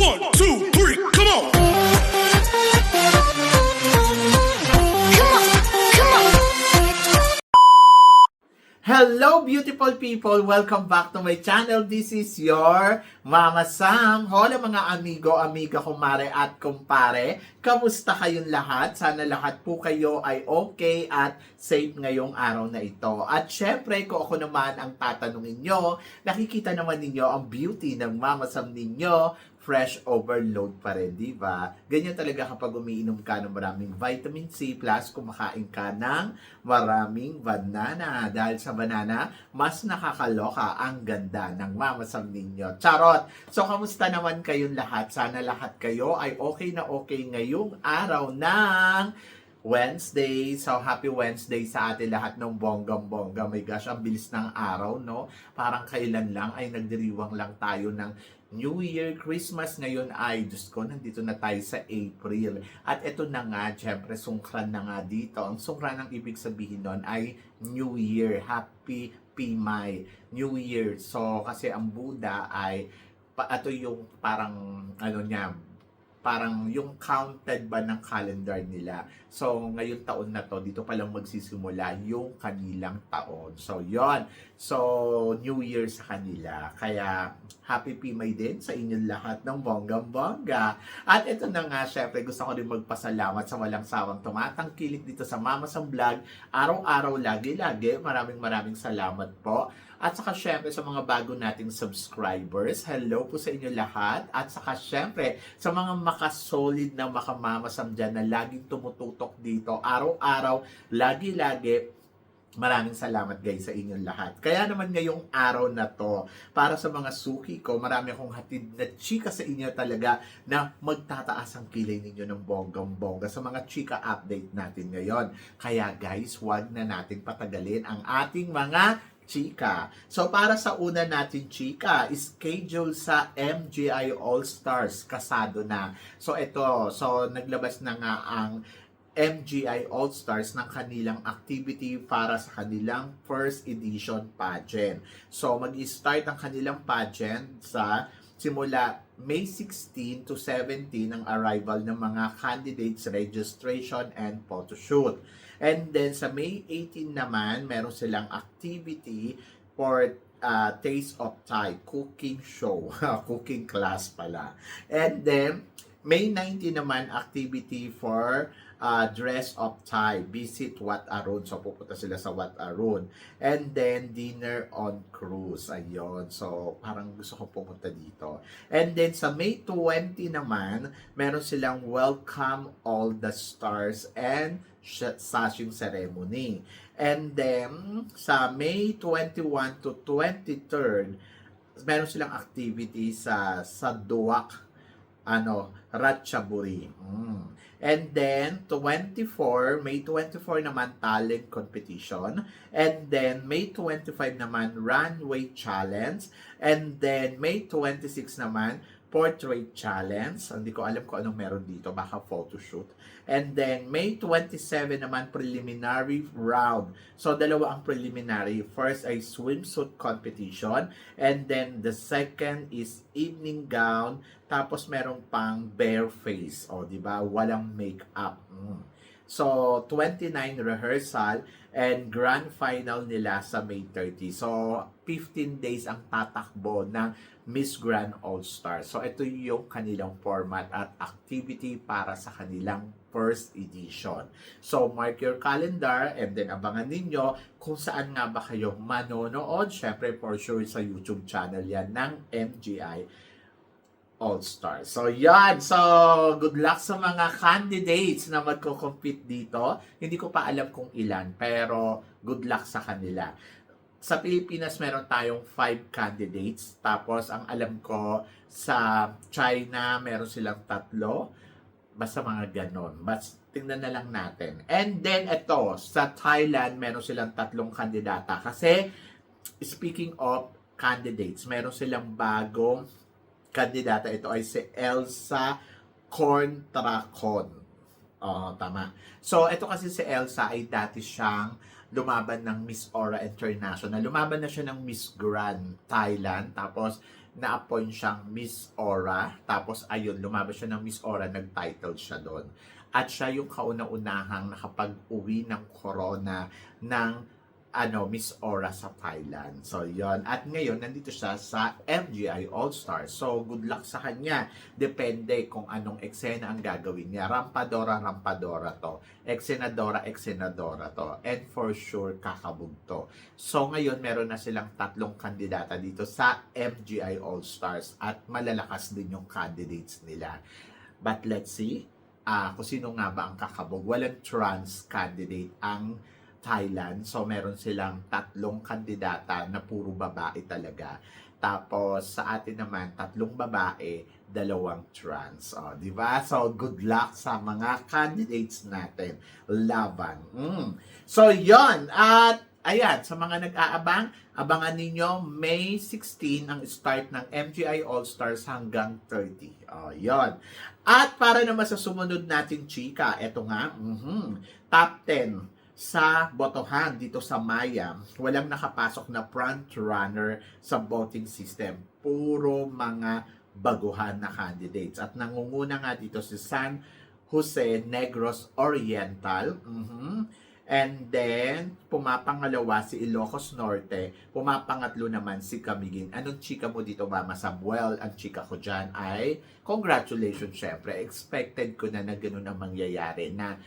1, 2, 3, come on! Hello beautiful people! Welcome back to my channel. This is your Mama Sam. Hola mga amigo, amiga, kumare at kumpare. Kamusta kayong lahat? Sana lahat po kayo ay okay at safe ngayong araw na ito. At syempre, kung ako naman ang tatanungin nyo, nakikita naman ninyo ang beauty ng Mama Sam ninyo. Fresh overload pa rin, di ba? Ganyan talaga kapag umiinom ka ng maraming vitamin C plus kumakain ka ng maraming banana. Dahil sa banana, mas nakakaloka ang ganda ng Mama Sam ninyo. Charot! So, kamusta naman kayong lahat? Sana lahat kayo ay okay na okay ngayong araw ng Wednesday. So, happy Wednesday sa atin lahat ng bonggang-bongga. My gosh, ang bilis ng araw, no? Parang kailan lang ay nagdiriwang lang tayo ng New Year, Christmas ngayon ay, Diyos ko, nandito na tayo sa April. At ito na nga, syempre, sungkran na nga dito. Ang sungkran ang ibig sabihin nun ay New Year. Happy Pimay. New Year. So, kasi ang Buddha ay, ito yung parang, parang yung counted ba ng calendar nila. So, ngayong taon na to, dito pa lang magsisimula yung kanilang taon. So, yon. So, New Year sa kanila. Kaya, Happy Pimay din sa inyong lahat ng bonggang-bongga. At ito na nga, syempre, gusto ko rin magpasalamat sa walang sawang tumatangkilik dito sa Mama Sam Vlog. Araw-araw, lagi-lagi. Maraming salamat po. At saka syempre sa mga bago nating subscribers, hello po sa inyo lahat. At saka syempre sa mga makasolid na makamamasam dyan na laging tumututok dito, araw-araw, lagi-lagi. Maraming salamat guys sa inyong lahat. Kaya naman ngayong araw na to, para sa mga suki ko, marami akong hatid na chika sa inyo talaga na magtataas ang kilay ninyo ng bonggang-bongga sa mga chika update natin ngayon. Kaya guys, wag na natin patagalin ang ating mga chika. So, para sa una natin chika, schedule sa MGI All-Stars, kasado na. So, naglabas na nga ang MGI All-Stars ng kanilang activity para sa kanilang first edition pageant. So, mag-start ang kanilang pageant sa simula May 16 to 17 ang arrival ng mga candidates, registration, and photoshoot. And then sa May 18 naman, meron silang activity for Taste of Thai, cooking show, cooking class pala. And then, May 19 naman, activity for Dress of Thai, visit Wat Arun. So, pupunta sila sa Wat Arun. And then, dinner on cruise. Ayun. So, parang gusto ko pumunta dito. And then, sa May 20 naman, meron silang Welcome All the Stars and Sashing Ceremony. And then, sa May 21 to 23rd, meron silang activity sa Duwak, Ratchaburi. And then, May 24 naman, talent competition. And then, May 25 naman, runway challenge. And then, May 26 naman, portrait challenge. Hindi ko alam kung anong meron dito. Baka photoshoot. And then, May 27 naman, preliminary round. So, dalawa ang preliminary. First ay swimsuit competition. And then, the second is evening gown. Tapos, meron pang bare face. O, di ba? Walang makeup. So, 29 rehearsal and grand final nila sa May 30. So, 15 days ang tatakbo ng Miss Grand All-Star. So, ito yung kanilang format at activity para sa kanilang first edition. So, mark your calendar and then abangan ninyo kung saan nga ba kayo manonood. Syempre, for sure, sa YouTube channel yan ng MGI All-Stars. So, yan. So, good luck sa mga candidates na magko-compete dito. Hindi ko pa alam kung ilan, pero good luck sa kanila. Sa Pilipinas, meron tayong 5 candidates. Tapos, ang alam ko, sa China, meron silang 3. Basta mga ganon. Basta tingnan na lang natin. And then, ito, sa Thailand, meron silang 3 kandidata. Kasi, speaking of candidates, meron silang bagong kandidata. Ito ay si Elsa Corntracon. Tama. So, ito kasi si Elsa ay dati siyang lumaban ng Miss Aura International. Lumaban na siya ng Miss Grand Thailand. Tapos, na-appoint siyang Miss Aura. Tapos ayun, lumabas siya ng Miss Aura, nag-title siya doon. At siya yung kauna-unahang nakapag-uwi ng corona ng Miss Aura sa Thailand. So, yon. At ngayon, nandito siya sa MGI All-Stars. So, good luck sa kanya. Depende kung anong eksena ang gagawin niya. Rampadora to. Eksenadora to. And for sure, kakabog to. So, ngayon, meron na silang 3 kandidata dito sa MGI All-Stars. At malalakas din yung candidates nila. But let's see kung sino nga ba ang kakabog. Walang trans candidate ang Thailand. So, meron silang 3 kandidata na puro babae talaga. Tapos, sa atin naman, 3 babae, 2 trans. O, di ba? So, good luck sa mga candidates natin. Laban. So, yon. At, ayan, sa mga nag-aabang, abangan ninyo, May 16 ang start ng MGI All-Stars hanggang 30. O, yon. At para naman sa sumunod nating chika, eto nga, top 10 sa botohan dito sa Maya, walang nakapasok na front runner sa voting system. Puro mga baguhan na candidates. At nangunguna nga dito si San Jose Negros Oriental. And then, pumapangalawa si Ilocos Norte. Pumapangatlo naman si Camiguin. Anong chika mo dito, Mama Sam? Well, ang chika ko dyan ay, congratulations, syempre. Expected ko na ganun ang mangyayari na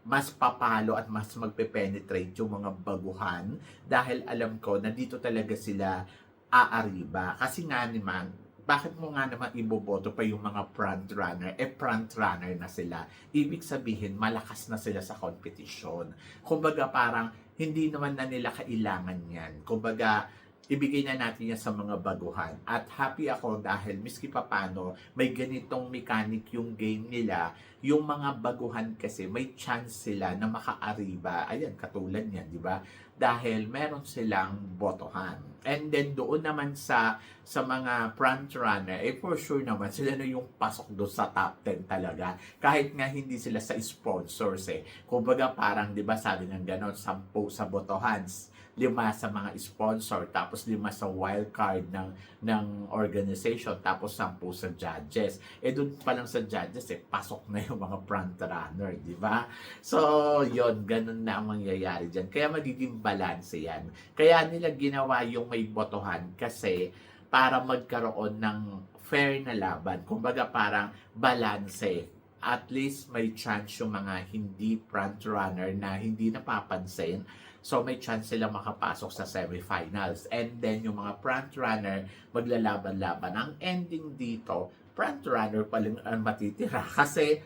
mas papalo at mas magpe-penetrate yung mga baguhan dahil alam ko na dito talaga sila aariba. Kasi nga naman, bakit mo nga naman iboboto pa yung mga front runner? Front runner na sila. Ibig sabihin, malakas na sila sa competition. Kumbaga parang hindi naman na nila kailangan yan. Kumbaga, ibigay na natin yan sa mga baguhan. At happy ako dahil miski papano, may ganitong mechanic yung game nila. Yung mga baguhan kasi, may chance sila na makaariba. Ayan, katulad yan, di ba? Dahil meron silang botohan. And then doon naman sa mga front runner, for sure naman, sila na yung pasok doon sa top 10 talaga. Kahit nga hindi sila sa sponsors Kumbaga parang, di ba, sabi ng ganon, 10 sa botohan, 5 sa mga sponsor, tapos 5 sa wild card ng organization, tapos 10 sa judges. Doon pa lang sa judges, pasok na yung mga front runner, di ba? So, yon, ganun na ang mangyayari dyan. Kaya magiging balance yan. Kaya nila ginawa yung may botohan kasi para magkaroon ng fair na laban. Kumbaga parang balance. At least may chance yung mga hindi front runner na hindi napapansin. So, may chance sila makapasok sa semifinals. And then, yung mga front runner, maglalaban-laban. Ang ending dito, front runner pa lang ang matitira. Kasi,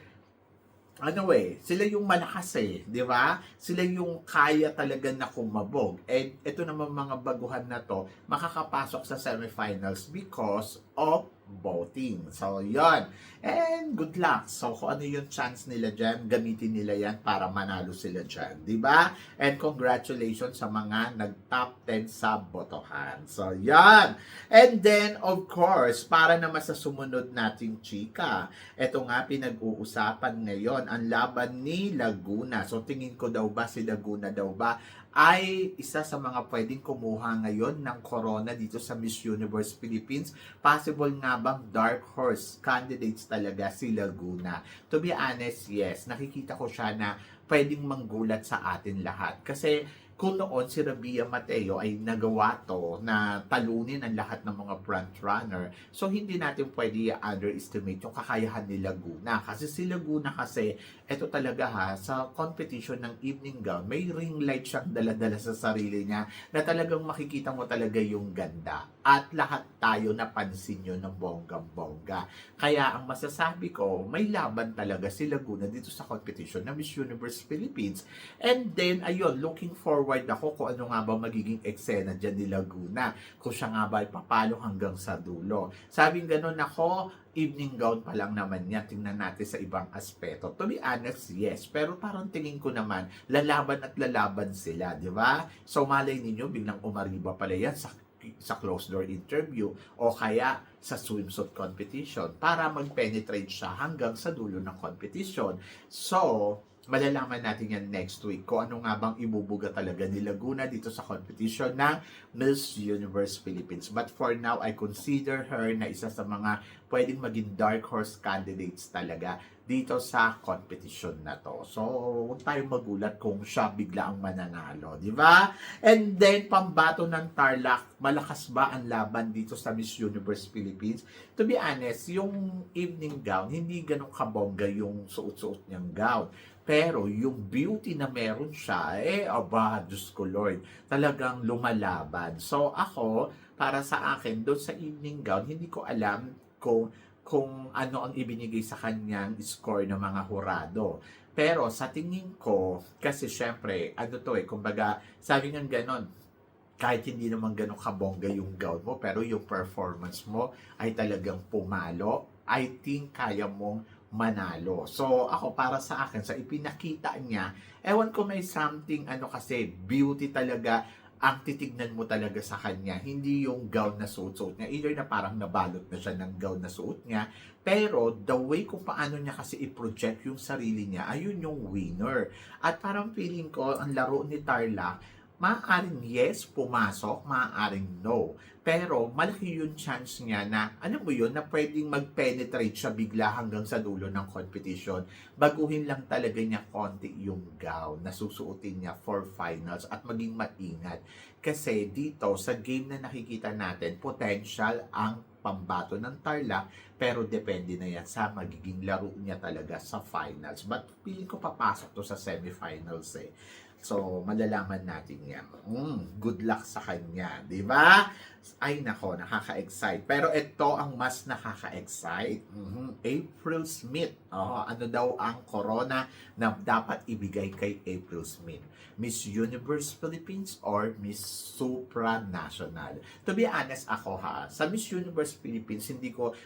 sila yung malakas di ba? Sila yung kaya talaga na kumabog. And ito naman mga baguhan na to, makakapasok sa semifinals because of voting. So, yon. And good luck. So, kung ano yung chance nila dyan, gamitin nila yan para manalo sila dyan. Diba? And congratulations sa mga nag-top 10 sa botohan. So, yan. And then, of course, para naman sa sumunod nating chika, eto nga pinag-uusapan ngayon, ang laban ni Laguna. So, tingin ko daw ba, si Laguna daw ba, ay isa sa mga pwedeng kumuha ngayon ng corona dito sa Miss Universe Philippines. Possible nga bang dark horse candidates talaga si Laguna? To be honest, yes. Nakikita ko siya na pwedeng manggulat sa atin lahat. Kasi kung noon si Rabia Mateo ay nagawa to na talunin ang lahat ng mga front runner, so hindi natin pwede underestimate yung kakayahan ni Laguna. Kasi si Laguna kasi, eto talaga sa competition ng evening gown, may ring light siyang dala-dala sa sarili niya na talagang makikita mo talaga yung ganda. At lahat tayo napansin yun ng bonggang-bongga. Kaya ang masasabi ko, may laban talaga si Laguna dito sa competition ng Miss Universe Philippines. And then, ayun, looking forward ako kung ano nga ba magiging eksena dyan ni Laguna. Kung siya nga ba ay papalo hanggang sa dulo. Sabing ganun ako, evening gown pa lang naman yan. Tingnan natin sa ibang aspeto. To be honest, yes. Pero parang tingin ko naman, lalaban at lalaban sila, di ba? So malay ninyo, biglang umariba pala yan sa closed door interview o kaya sa swimsuit competition para mag-penetrate siya hanggang sa dulo ng competition. So, malalaman natin yan next week kung ano nga bang ibubuga talaga ni Laguna dito sa competition ng Miss Universe Philippines. But for now, I consider her na isa sa mga pwedeng maging dark horse candidates talaga dito sa competition na to. So, huwag tayong magulat kung siya bigla ang mananalo, di ba? And then, pambato ng Tarlac, malakas ba ang laban dito sa Miss Universe Philippines? To be honest, yung evening gown, hindi ganun kabongga yung suot-suot niyang gown. Pero yung beauty na meron siya, aba, Diyos ko Lord, talagang lumalaban. So ako, para sa akin, doon sa evening gown, hindi ko alam kung ano ang ibinigay sa kanyang score ng mga hurado. Pero sa tingin ko, kasi syempre, kumbaga, sabi nga ganon, kahit hindi naman ganon kabongga yung gown mo, pero yung performance mo ay talagang pumalo, I think kaya mong manalo. So, ako para sa akin, sa ipinakita niya, ewan ko may something, kasi, beauty talaga, ang titignan mo talaga sa kanya, hindi yung gown na suot-suot niya. Either na parang nabalot na siya ng gown na suot niya, pero the way kung paano niya kasi i-project yung sarili niya, ayun yung winner. At parang feeling ko, ang laro ni Tarlac, maaaring yes, pumasok, maaaring no. Pero malaki yung chance niya na, na pwedeng mag-penetrate siya bigla hanggang sa dulo ng competition. Baguhin lang talaga niya konti yung gown na susuotin niya for finals at maging maingat. Kasi dito, sa game na nakikita natin, potential ang pambato ng Tarlac, pero depende na yan sa magiging laro niya talaga sa finals. But feeling ko papasok to sa semifinals So, malalaman natin yan. Good luck sa kanya, di ba? Ay nako, nakaka-excite. Pero ito ang mas nakaka-excite. April Smith. Ano daw ang corona na dapat ibigay kay April Smith? Miss Universe Philippines or Miss Supranational? To be honest ako sa Miss Universe Philippines,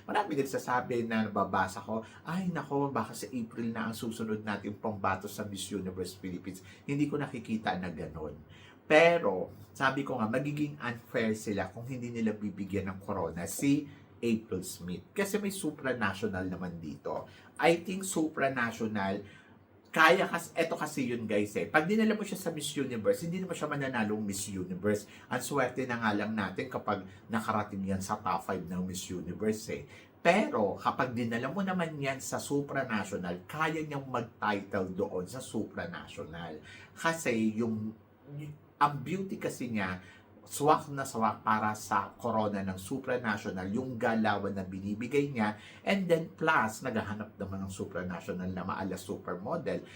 marami nagsasabi na nababasa ko, ay nako, baka sa April na ang susunod natin pambato sa Miss Universe Philippines. Hindi ko nakikita na ganon. Pero, sabi ko nga, magiging unfair sila kung hindi nila bibigyan ng corona si April Smith. Kasi may supranational naman dito. I think supranational, eto kasi yun guys Pag dinala mo siya sa Miss Universe, hindi naman siya mananalong Miss Universe. Ang swerte na nga lang natin kapag nakarating yan sa top 5 ng Miss Universe Pero kapag dinala mo naman yan sa supranational, kaya niyang mag-title doon sa supranational. Kasi ang beauty kasi niya, swak na swak para sa corona ng supranational, yung galawan na binibigay niya, and then plus, naghahanap naman ng supranational na maala supermodel,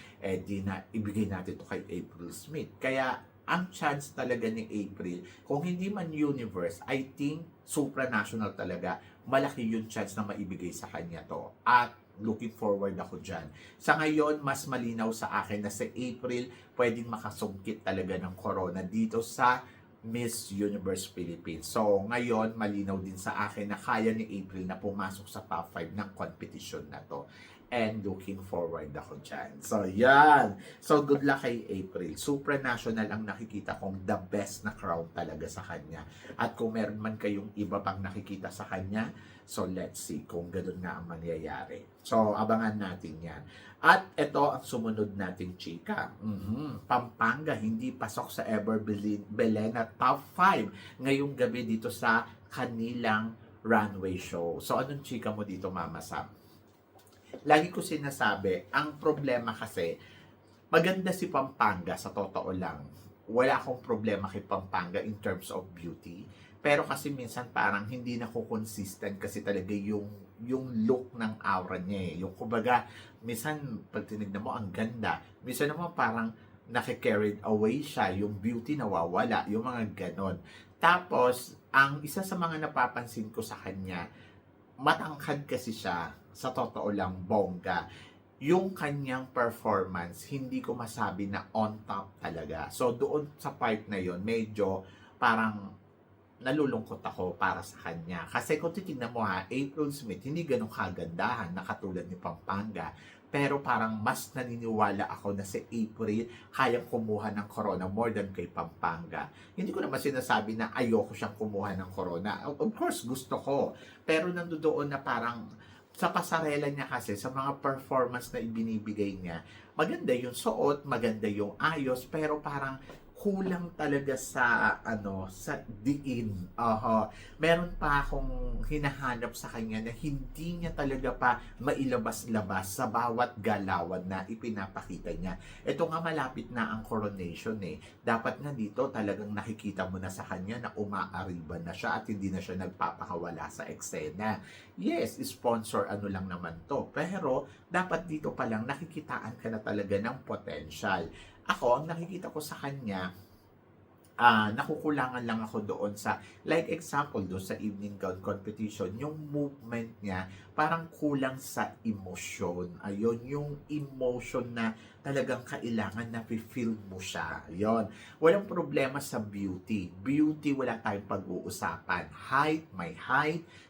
di na ibigay natin to kay April Smith. Kaya, ang chance talaga ni April, kung hindi man universe, I think supranational talaga, malaki yung chance na maibigay sa kanya to. At looking forward ako dyan. Sa ngayon, mas malinaw sa akin na sa April, pwedeng makasungkit talaga ng corona dito sa Miss Universe Philippines. So, ngayon, malinaw din sa akin na kaya ni April na pumasok sa top 5 ng competition na to. And looking forward ako dyan. So, yan. So, good luck kay April. Supranational ang nakikita kong the best na crown talaga sa kanya. At kung meron man kayong iba pang nakikita sa kanya, so let's see kung gano'n nga ang mangyayari. So, abangan natin yan. At ito ang sumunod nating chika. Pampanga, hindi pasok sa Ever Belena top 5 ngayong gabi dito sa kanilang runway show. So, anong chika mo dito, Mama Sam? Lagi ko sinasabi, ang problema kasi, maganda si Pampanga sa totoo lang. Wala akong problema kay Pampanga in terms of beauty. Pero kasi minsan parang hindi na consistent kasi talaga yung look ng aura niya Yung kumbaga, minsan pag tinignan mo ang ganda, minsan naman parang naki-carried away siya, yung beauty nawawala, yung mga ganon. Tapos, ang isa sa mga napapansin ko sa kanya, matangkad kasi siya, sa totoo lang, bongga. Yung kanyang performance, hindi ko masabi na on top talaga. So, doon sa part na yon medyo parang nalulungkot ako para sa kanya. Kasi kung titignan mo April Smith, hindi ganun kagandahan na katulad ni Pampanga. Pero parang mas naniniwala ako na si April kayang kumuha ng corona more than kay Pampanga. Hindi ko naman sinasabi na ayoko siyang kumuha ng corona. Of course, gusto ko. Pero nandoon na parang sa pasarela niya kasi, sa mga performance na ibinibigay niya, maganda yung suot, maganda yung ayos, pero parang kulang talaga sa sa diin. Meron pa akong hinahanap sa kanya na hindi niya talaga pa mailabas-labas sa bawat galawan na ipinapakita niya. Ito nga malapit na ang coronation eh. Dapat nga dito talagang nakikita mo na sa kanya na umaariban na siya at hindi na siya nagpapakawala sa eksena. Yes, sponsor ano lang naman to. Pero dapat dito pa lang nakikitaan ka na talaga ng potential. Ako, ang nakikita ko sa kanya, nakukulangan lang ako doon sa, like example, doon sa evening gown competition, yung movement niya, parang kulang sa emosyon. Ayun, yung emotion na talagang kailangan na feel mo siya. Ayun. Walang problema sa beauty. Beauty, wala tayong pag-uusapan. Height,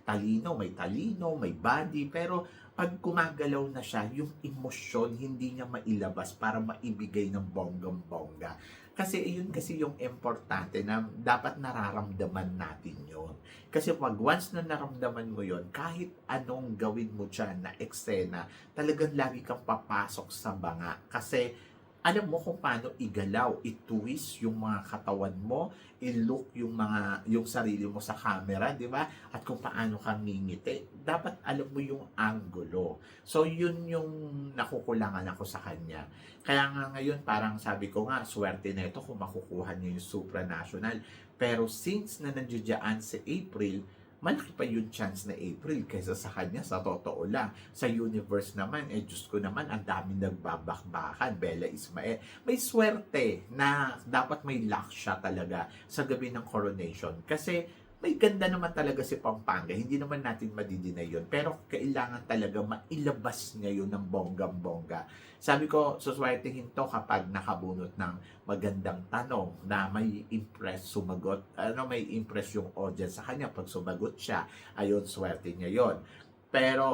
talino, may body, pero pag gumagalaw na siya, yung emosyon hindi niya mailabas para maibigay ng bonggang-bongga. Kasi yun kasi yung importante na dapat nararamdaman natin yun. Kasi pag once na naramdaman mo yun, kahit anong gawin mo dyan na eksena, talagang lagi kang papasok sa banga. Kasi alam mo kung paano igalaw, i-twist yung mga katawan mo, i-look yung sarili mo sa camera, di ba? At kung paano kang ngingiti. Dapat alam mo yung angulo. So, yun yung nakukulangan ako sa kanya. Kaya nga ngayon, parang sabi ko nga, swerte na ito kung makukuha niya yung supranational. Pero since na nandiyan si April, malaki pa yung chance na April kaysa sa kanya, sa totoo lang. Sa universe naman, Diyos ko naman, ang daming nagbabakbakan. Bella Ismael. May swerte na dapat may luck siya talaga sa gabi ng coronation. Kasi may ganda naman talaga si Pampanga. Hindi naman natin madidinay yun. Pero kailangan talaga mailabas niya yun ng bonggang-bongga. Sabi ko, suswertehin to kapag nakabunot ng magandang tanong na may impress sumagot. May impress yung audience sa kanya pag sumagot siya. Ayun, swerte niya yon. Pero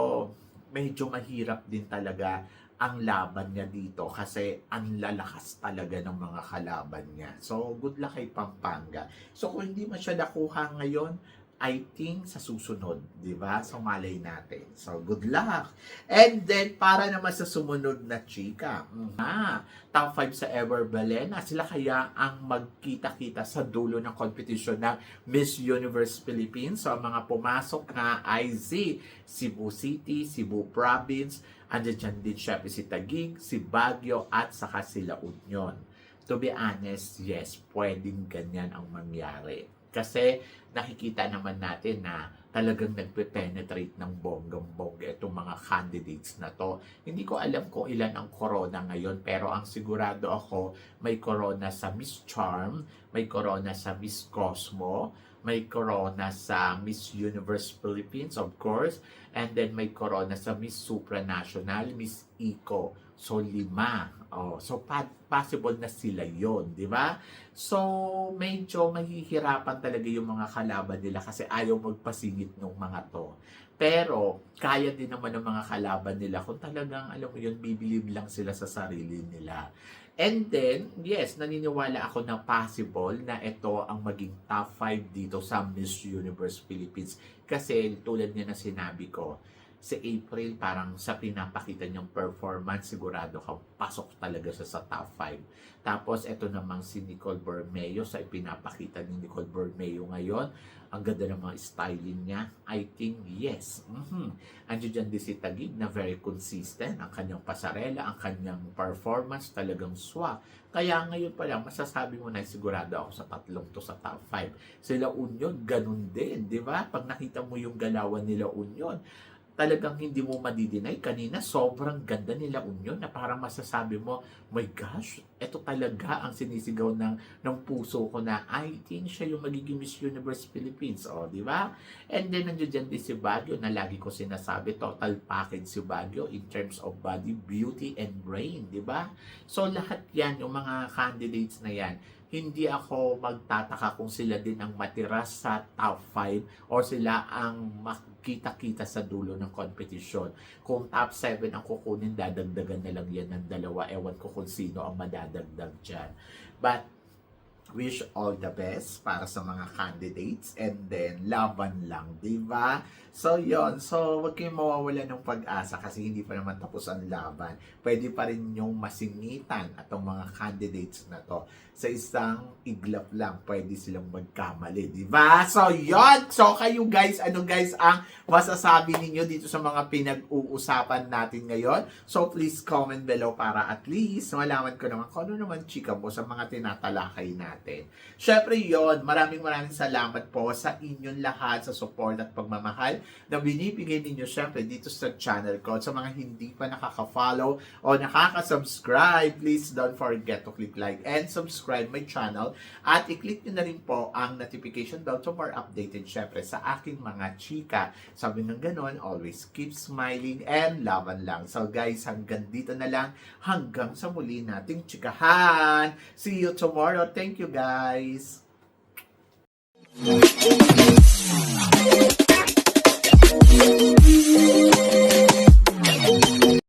medyo mahirap din talaga ang laban niya dito kasi ang lalakas talaga ng mga kalaban niya. So, good luck kay Pampanga. So, kung hindi man siya nakuha ngayon, I think sa susunod, di ba? So, malay natin. So, good luck. And then, para naman sa sumunod na chika, top 5 sa Ever Balena, sila kaya ang magkita-kita sa dulo ng competition ng Miss Universe Philippines. So, ang mga pumasok na IZ, Cebu City, Cebu Province, andyan din syempre si Taguig, si Baguio, at saka si La Union. To be honest, yes, pwedeng ganyan ang mangyari. Kasi nakikita naman natin na talagang nagpe-penetrate ng bonggang-bongga itong mga candidates na to. Hindi ko alam kung ilan ang corona ngayon, pero ang sigurado ako, may corona sa Miss Charm, may corona sa Miss Cosmo, may corona sa Miss Universe Philippines, of course, and then may corona sa Miss Supranational, Miss Eco. So, 5. So, possible na sila yon, di ba? So, medyo mahihirapan talaga yung mga kalaban nila kasi ayaw magpasingit ng mga to. Pero, kaya din naman ng mga kalaban nila kung talagang, alam mo yun, bibilib lang sila sa sarili nila. And then, yes, naniniwala ako na possible na ito ang maging top 5 dito sa Miss Universe Philippines. Kasi, tulad niya na sinabi ko, si April parang sa pinapakita niyang performance, sigurado ka pasok talaga siya sa top 5. Tapos ito namang si Nicole Bermeo, sa ipinapakita ni Nicole Bermeo ngayon, ang ganda ng mga styling niya. I think yes. Andiyan din si Taguig na very consistent ang kanyang pasarela, ang kanyang performance talagang swak. Kaya ngayon pa lang masasabi mo na sigurado ako sa tatlong to sa top 5. Sila Union, ganun din, di ba? Pag nakita mo yung galawan nila Union, talagang hindi mo madidinay. Kanina, sobrang ganda nila Union na parang masasabi mo, my gosh, ito talaga ang sinisigaw ng puso ko na I think siya yung magiging Miss Universe Philippines. O, di ba? And then, nandiyan din si Baguio na lagi ko sinasabi, total package si Baguio in terms of body, beauty, and brain. Di ba? So, lahat yan, yung mga candidates na yan, hindi ako magtataka kung sila din ang matira sa top 5 or sila ang makita-kita sa dulo ng competition. Kung top 7 ang kukunin, dadagdagan na lang yan ng 2. Ewan ko kung sino ang madadagdag dyan. But, wish all the best para sa mga candidates and then laban lang, di ba? So, yon. So, wag kayong mawawala ng pag-asa kasi hindi pa naman tapos ang laban. Pwede pa rin yung masingitan atong mga candidates na to. Sa isang iglap lang, pwede silang magkamali, di ba? So, yon. So, kayo guys, ano guys ang masasabi ninyo dito sa mga pinag-uusapan natin ngayon? So, please comment below para at least malaman ko naman kung ano naman chika mo sa mga tinatalakay natin. Syempre yon, maraming salamat po sa inyong lahat sa support at pagmamahal na binibigay ninyo syempre dito sa channel ko. Sa mga hindi pa nakaka-follow o nakaka-subscribe, please don't forget to click like and subscribe my channel at i-click nyo na rin po ang notification bell to more updated syempre sa aking mga chika. Sabi ng ganon, always keep smiling and laban lang. So guys, hanggang dito na lang. Hanggang sa muli nating chikahan. See you tomorrow. Thank you guys.